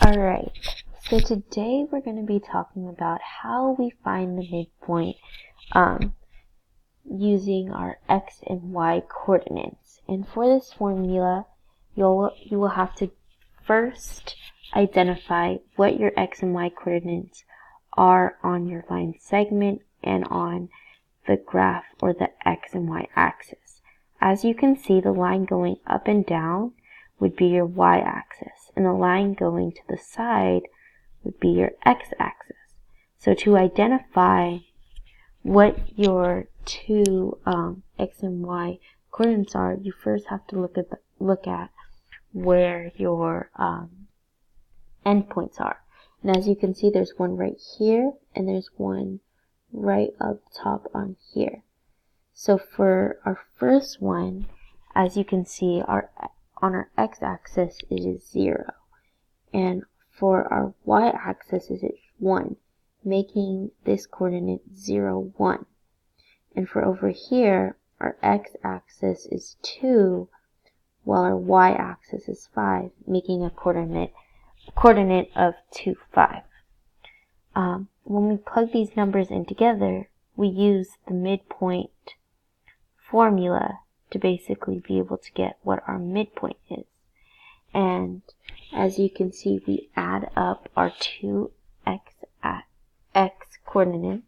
Alright, so today we're going to be talking about how we find the midpoint using our x and y coordinates. And for this formula, you will have to first identify what your x and y coordinates are on your line segment and on the graph or the x and y axis. As you can see, the line going up and down would be your y-axis, and the line going to the side would be your x-axis. So to identify what your two x and y coordinates are, you first have to look at where your endpoints are. And as you can see, there's one right here, and there's one right up top on here. So for our first one, as you can see, on our x-axis it is 0, and for our y-axis it is 1, making this coordinate 0, 1. And for over here, our x-axis is 2, while our y-axis is 5, making a coordinate of 2, 5. When we plug these numbers in together, we use the midpoint formula to basically be able to get what our midpoint is. And as you can see, we add up our two x coordinates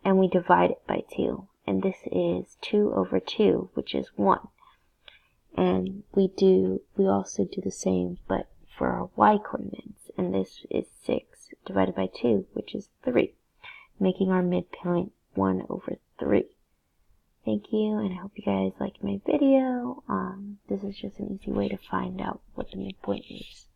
and we divide it by 2. And this is 2 over 2, which is 1. And we also do the same, but for our y coordinates. And this is 6 divided by 2, which is 3, making our midpoint 1 over 3. Thank you, and I hope you guys liked my video. This is just an easy way to find out what the midpoint is.